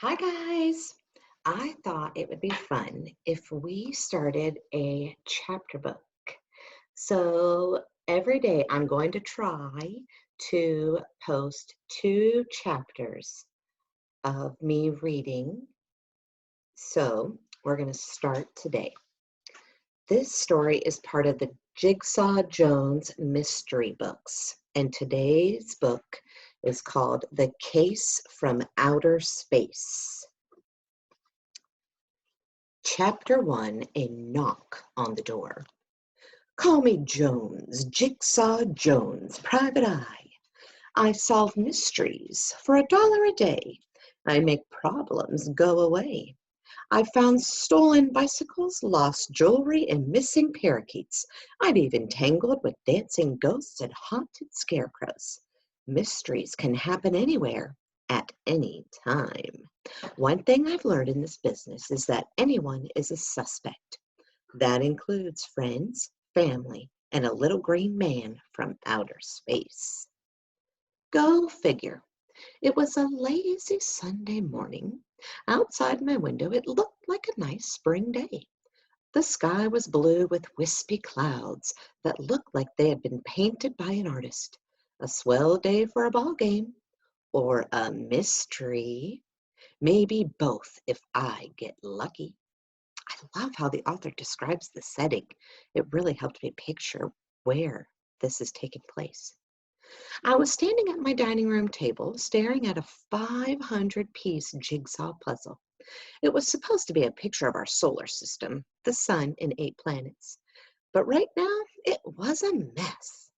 Hi guys! I thought it would be fun if we started a chapter book. So every day I'm going to try to post 2 chapters of me reading. So we're going to start today. This story is part of the Jigsaw Jones mystery books, and today's book is called The Case from Outer Space. Chapter 1, A Knock on the Door. Call me Jones, Jigsaw Jones, private eye. I solve mysteries for $1 a day. I make problems go away. I've found stolen bicycles, lost jewelry, and missing parakeets. I've even tangled with dancing ghosts and haunted scarecrows. Mysteries can happen anywhere, at any time. One thing I've learned in this business is that anyone is a suspect. That includes friends, family, and a little green man from outer space. Go figure. It was a lazy Sunday morning. Outside my window, it looked like a nice spring day. The sky was blue with wispy clouds that looked like they had been painted by an artist. A swell day for a ball game. Or a mystery. Maybe both if I get lucky. I love how the author describes the setting. It really helped me picture where this is taking place. I was standing at my dining room table staring at a 500-piece jigsaw puzzle. It was supposed to be a picture of our solar system, the sun and 8 planets. But right now, it was a mess.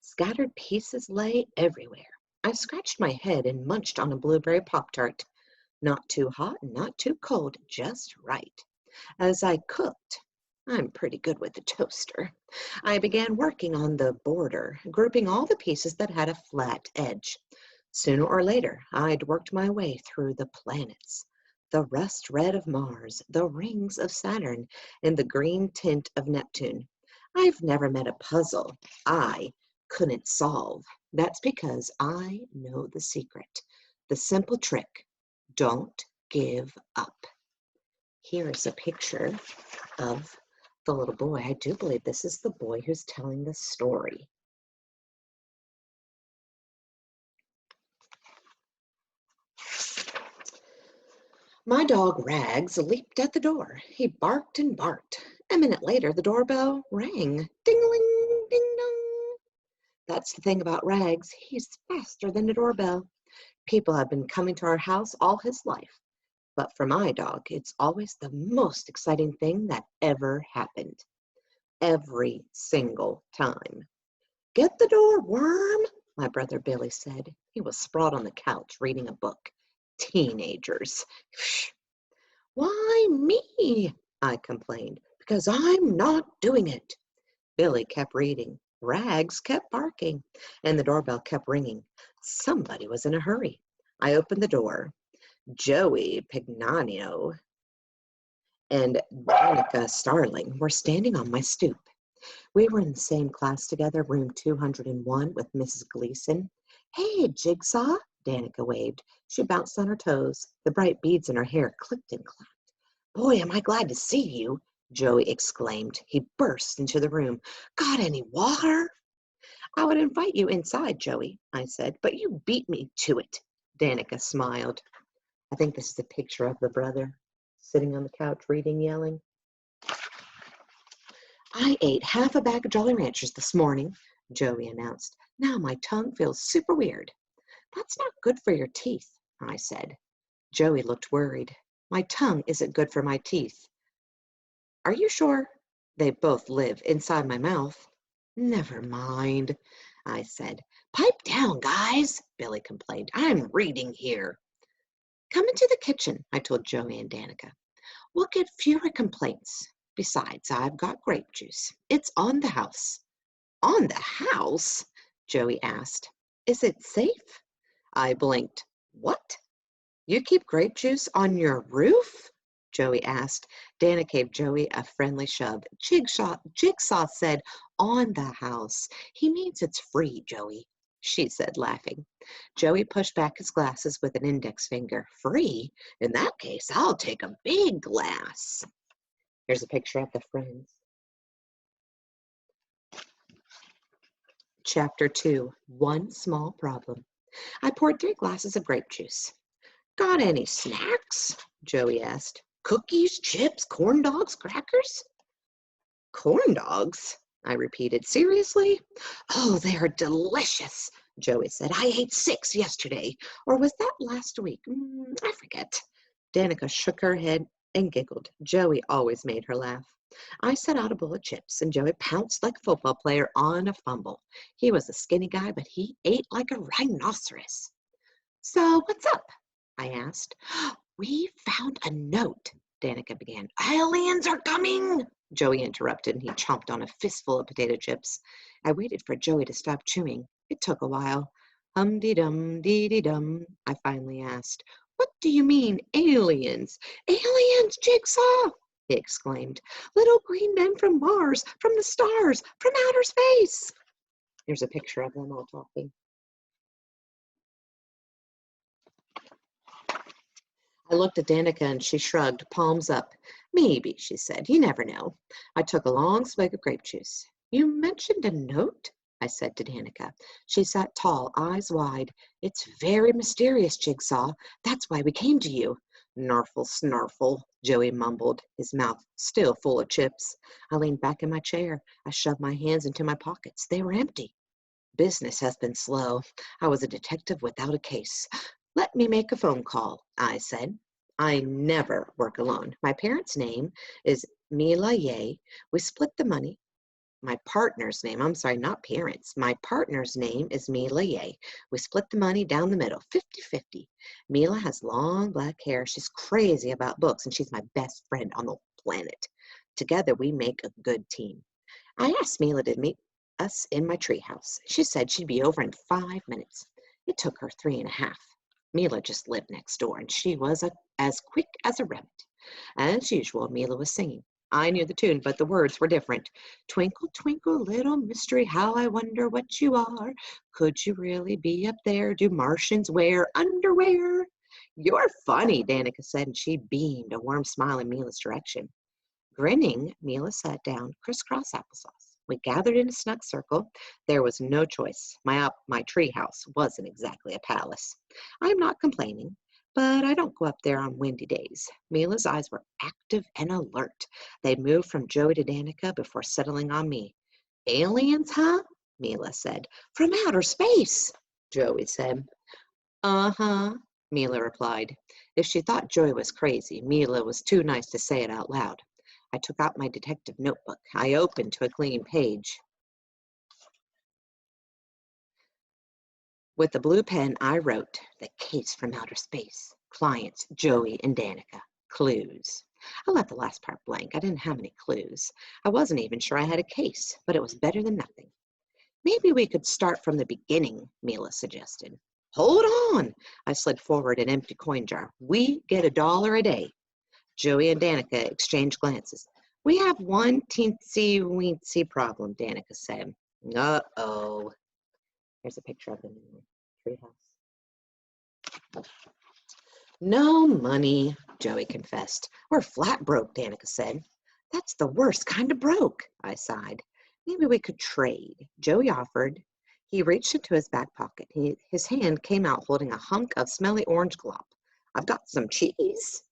Scattered pieces lay everywhere. I scratched my head and munched on a blueberry Pop-Tart. Not too hot, not too cold, just right. As I cooked, I'm pretty good with the toaster, I began working on the border, grouping all the pieces that had a flat edge. Sooner or later, I'd worked my way through the planets. The rust red of Mars, the rings of Saturn, and the green tint of Neptune. I've never met a puzzle I couldn't solve. That's because I know the secret, the simple trick. Don't give up. Here is a picture of the little boy. I do believe this is the boy who's telling the story. My dog Rags leaped at the door. He barked and barked. A minute later, the doorbell rang. Ding-a-ling, ding-dong. That's the thing about Rags. He's faster than the doorbell. People have been coming to our house all his life. But for my dog, it's always the most exciting thing that ever happened. Every single time. Get the door, Worm, my brother Billy said. He was sprawled on the couch reading a book. Teenagers. Why me? I complained. Because I'm not doing it. Billy kept reading. Rags kept barking. And the doorbell kept ringing. Somebody was in a hurry. I opened the door. Joey Pignano and Danica Starling were standing on my stoop. We were in the same class together, room 201, with Mrs. Gleason. Hey, Jigsaw, Danica waved. She bounced on her toes. The bright beads in her hair clicked and clacked. Boy, am I glad to see you, Joey exclaimed. He burst into the room. Got any water? I would invite you inside, Joey, I said, but you beat me to it. Danica smiled. I think this is a picture of the brother sitting on the couch reading, yelling. I ate half a bag of Jolly Ranchers this morning, Joey announced. Now my tongue feels super weird. That's not good for your teeth, I said. Joey looked worried. My tongue isn't good for my teeth. Are you sure? They both live inside my mouth. Never mind, I said. Pipe down, guys, Billy complained. I'm reading here. Come into the kitchen, I told Joey and Danica. We'll get fewer complaints. Besides, I've got grape juice. It's on the house. On the house? Joey asked. Is it safe? I blinked. What? You keep grape juice on your roof? Joey asked. Dana gave Joey a friendly shove. Jigsaw said on the house. He means it's free, Joey. she said, laughing. Joey pushed back his glasses with an index finger. Free? In that case, I'll take a big glass. Here's a picture of the friends. Chapter 2, One Small Problem. I poured 3 glasses of grape juice. Got any snacks? Joey asked. Cookies, chips, corn dogs, crackers? Corn dogs? I repeated. Seriously? Oh, they are delicious, Joey said. I ate 6 yesterday. Or was that last week? I forget. Danica shook her head and giggled. Joey always made her laugh. I set out a bowl of chips, and Joey pounced like a football player on a fumble. He was a skinny guy, but he ate like a rhinoceros. So what's up? I asked. We found a note, Danica began. Aliens are coming, Joey interrupted, and he chomped on a fistful of potato chips. I waited for Joey to stop chewing. It took a while. Dee-dum, I finally asked. What do you mean, aliens? Aliens, Jigsaw, he exclaimed. Little green men from Mars, from the stars, from outer space. Here's a picture of them all talking. I looked at Danica and she shrugged, palms up. Maybe, she said. You never know. I took a long swig of grape juice. You mentioned a note? I said to Danica. She sat tall, eyes wide. It's very mysterious, Jigsaw. That's why we came to you. Narfle, snarfle, Joey mumbled, his mouth still full of chips. I leaned back in my chair. I shoved my hands into my pockets. They were empty. Business has been slow. I was a detective without a case. Let me make a phone call, I said. I never work alone. My parents' name is Mila Ye. We split the money. My partner's name, I'm sorry, not parents. My partner's name is Mila Ye. We split the money down the middle, 50-50. Mila has long black hair. She's crazy about books, and she's my best friend on the planet. Together, we make a good team. I asked Mila to meet us in my treehouse. She said she'd be over in 5 minutes. It took her 3.5. Mila just lived next door, and she was as quick as a rabbit. As usual, Mila was singing. I knew the tune, but the words were different. Twinkle, twinkle, little mystery, how I wonder what you are. Could you really be up there? Do Martians wear underwear? You're funny, Danica said, and she beamed a warm smile in Mila's direction. Grinning, Mila sat down, crisscross applesauce. We gathered in a snug circle. There was no choice. My treehouse wasn't exactly a palace. I'm not complaining, but I don't go up there on windy days. Mila's eyes were active and alert. They moved from Joey to Danica before settling on me. Aliens, huh? Mila said. From outer space, Joey said. Uh-huh, Mila replied. If she thought Joey was crazy, Mila was too nice to say it out loud. I took out my detective notebook. I opened to a clean page. With a blue pen, I wrote, the case from outer space. Clients, Joey and Danica. Clues. I left the last part blank. I didn't have any clues. I wasn't even sure I had a case, but it was better than nothing. Maybe we could start from the beginning, Mila suggested. Hold on. I slid forward an empty coin jar. We get $1 a day. Joey and Danica exchanged glances. We have one teensy-weensy problem, Danica said. Uh-oh. Here's a picture of them in the treehouse. No money, Joey confessed. We're flat broke, Danica said. That's the worst kind of broke, I sighed. Maybe we could trade, Joey offered. He reached into his back pocket. His hand came out holding a hunk of smelly orange glop. I've got some cheese.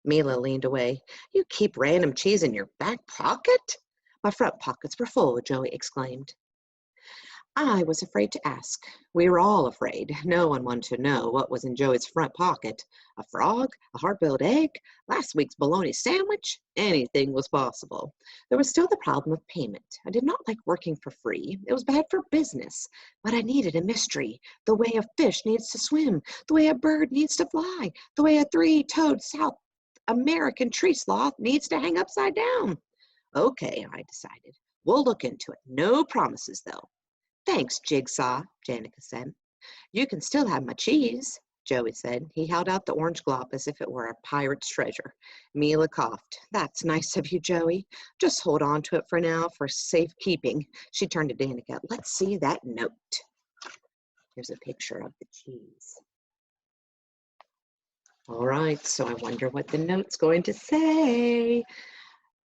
Mila leaned away. You keep random cheese in your back pocket? My front pockets were full, Joey exclaimed. I was afraid to ask. We were all afraid. No one wanted to know what was in Joey's front pocket. A frog? A hard-boiled egg? Last week's bologna sandwich? Anything was possible. There was still the problem of payment. I did not like working for free. It was bad for business. But I needed a mystery. The way a fish needs to swim. The way a bird needs to fly. The way a 3-toed South American tree sloth needs to hang upside down. Okay, I decided. We'll look into it. No promises, though. Thanks, Jigsaw, Danica said. You can still have my cheese, Joey said. He held out the orange glop as if it were a pirate's treasure. Mila coughed. That's nice of you, Joey. Just hold on to it for now for safekeeping. She turned to Danica. Let's see that note. Here's a picture of the cheese. All right, so I wonder what the note's going to say.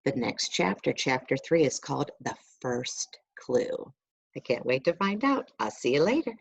The next chapter, chapter 3, is called The First Clue. I can't wait to find out. I'll see you later.